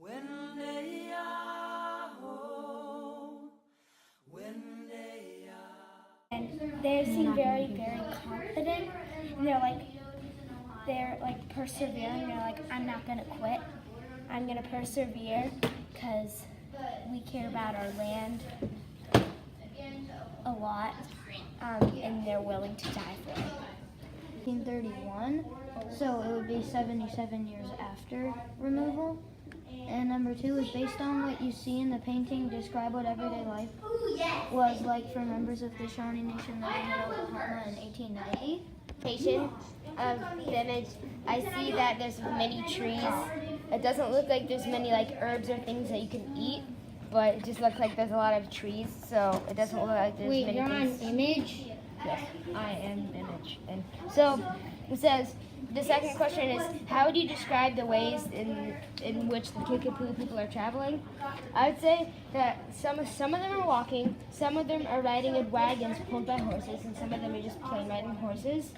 When they are home, when they are. And they seem very, very confident. And they're like persevering. They're like, I'm not gonna quit. I'm gonna persevere because we care about our land a lot, and they're willing to die for it. 1931, so it would be 77 years after removal. And number 2 is based on what you see in the painting. Describe what everyday life was like for members of the Shawnee Nation living in Oklahoma in 1890. Of the image, I see that there's many trees. It doesn't look like there's many like herbs or things that you can eat, but it just looks like there's a lot of trees, so it doesn't look like there's many things. You're on image? Yes, I am image. And so it says, the second question is, how would you describe the ways in which the Kickapoo people are traveling? I would say that some of them are walking, some of them are riding in wagons pulled by horses, and some of them are just plain riding horses.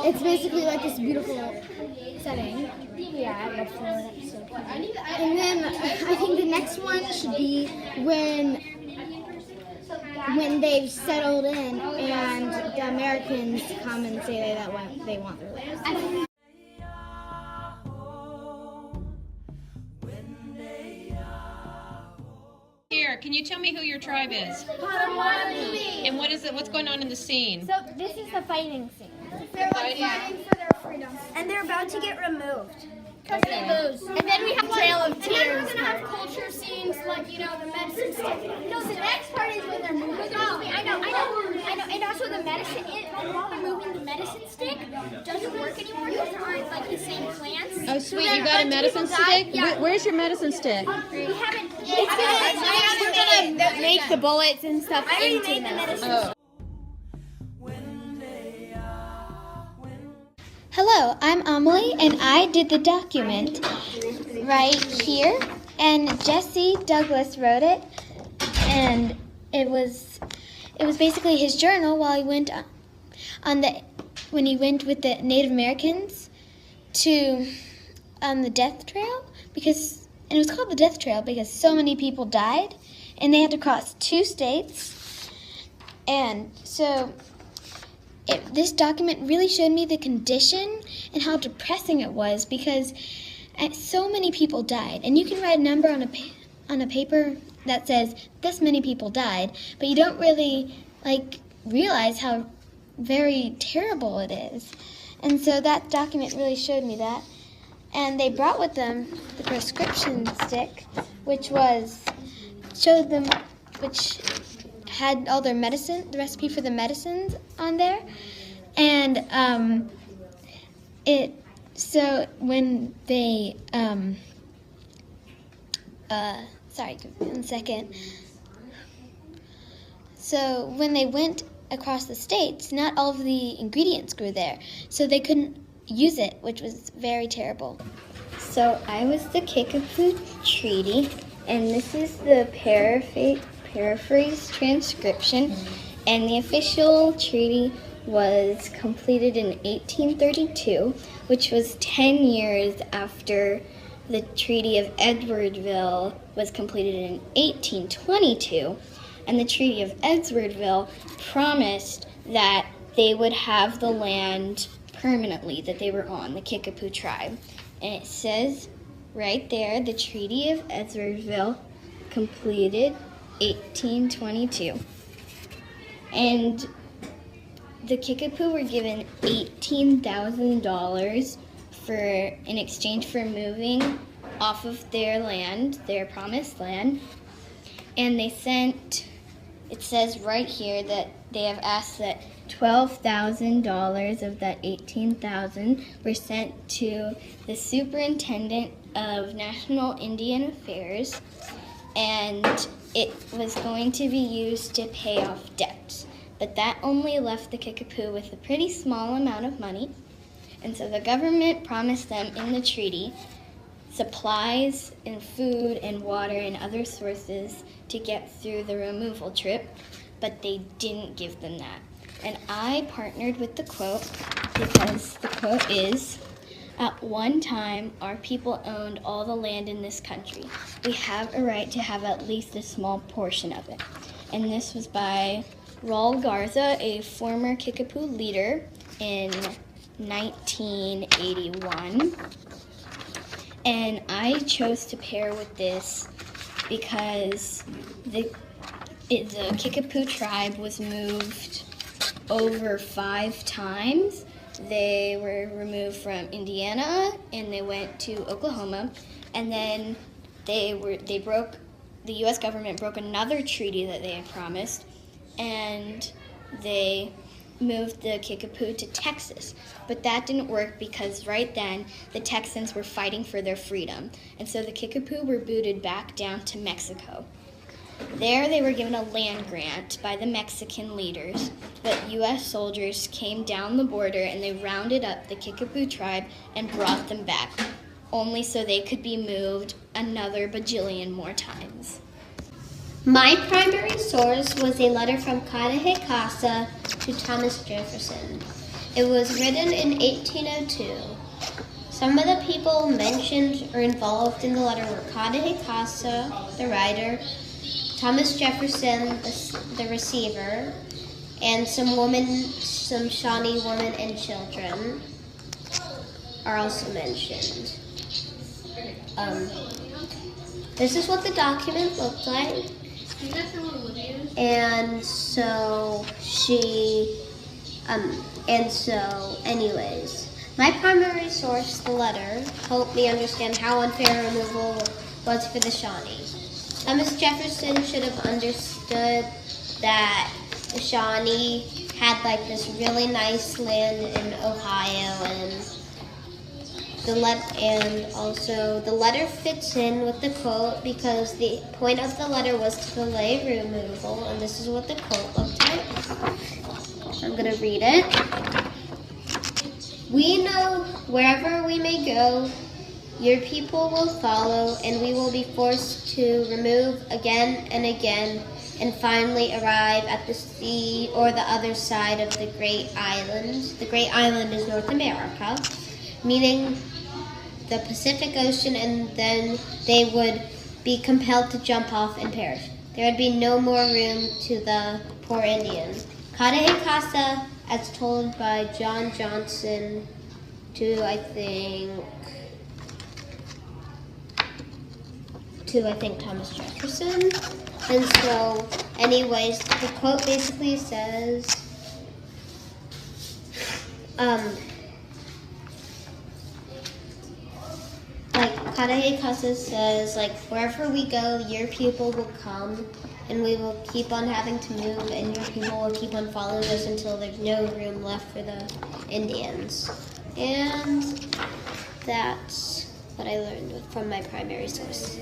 It's basically like this beautiful setting. Yeah, I love Florida. It's so pretty. And then I think the next one should be when they've settled in and the Americans come and say that they want their land. Here, can you tell me who your tribe is? And what is it? What's going on in the scene? So this is the fighting scene. They're fighting for their freedom. And they're about to get removed. Because they lose. And then we have Trail of Tears. And then we're going to have culture scenes like, the medicine stick. No, the next part is when they're moving. I know. And also the medicine, while they're moving the medicine stick, doesn't work anymore because there aren't like the same plants. Oh, sweet, you got a medicine stick? Yeah. Where's your medicine stick? We haven't. We're going to make the bullets and stuff into the medicine. Oh. Hello, I'm Amelie, and I did the document right here. And Jesse Douglas wrote it, and it was basically his journal while he went when he went with the Native Americans on the death trail, and it was called the death trail because so many people died, and they had to cross 2 states, and so. This document really showed me the condition and how depressing it was because so many people died. And you can write a number on a paper that says this many people died, but you don't really realize how very terrible it is. And so that document really showed me that. And they brought with them the prescription stick, which had all their medicine, the recipe for the medicines on there, and so when they sorry, give me 1 second. So when they went across the states, not all of the ingredients grew there, so they couldn't use it, which was very terrible. So I was the Kickapoo Treaty, and this is the paraphrase transcription, and the official treaty was completed in 1832, which was 10 years after the Treaty of Edwardville was completed in 1822, and the Treaty of Edwardville promised that they would have the land permanently that they were on, the Kickapoo tribe. And it says right there, the Treaty of Edwardville completed 1822. And the Kickapoo were given $18,000 in exchange for moving off of their land, their promised land. And they sent, it says right here that they have asked that $12,000 of that $18,000 were sent to the Superintendent of National Indian Affairs, and it was going to be used to pay off debts. But that only left the Kickapoo with a pretty small amount of money, and so the government promised them in the treaty supplies and food and water and other sources to get through the removal trip, but they didn't give them that. And I partnered with the quote because the quote is, "At one time, our people owned all the land in this country. We have a right to have at least a small portion of it." And this was by Raul Garza, a former Kickapoo leader in 1981. And I chose to pair with this because the Kickapoo tribe was moved over 5 times. They were removed from Indiana and they went to Oklahoma, and then the U.S. government broke another treaty that they had promised, and they moved the Kickapoo to Texas. But that didn't work because right then the Texans were fighting for their freedom, and so the Kickapoo were booted back down to Mexico. There they were given a land grant by the Mexican leaders, but U.S. soldiers came down the border and they rounded up the Kickapoo tribe and brought them back, only so they could be moved another bajillion more times. My primary source was a letter from Casa to Thomas Jefferson. It was written in 1802. Some of the people mentioned or involved in the letter were Casa, the writer, Thomas Jefferson, the receiver, and some Shawnee women and children are also mentioned. This is what the document looked like. And so anyways, my primary source, the letter, helped me understand how unfair removal was for the Shawnee. Thomas Jefferson should have understood that the Shawnee had like this really nice land in Ohio, and the letter fits in with the quote because the point of the letter was to delay removal, and this is what the quote looked like. I'm going to read it. "We know wherever we may go, your people will follow, and we will be forced to remove again and again, and finally arrive at the sea or the other side of the great island." The great island is North America, meaning the Pacific Ocean, and then they would be compelled to jump off and perish. There would be no more room to the poor Indians. Casa, as told by John Johnson to I think Thomas Jefferson. And so, anyways, the quote basically says, Casa says, wherever we go, your people will come, and we will keep on having to move, and your people will keep on following us until there's no room left for the Indians. And that's what I learned from my primary source.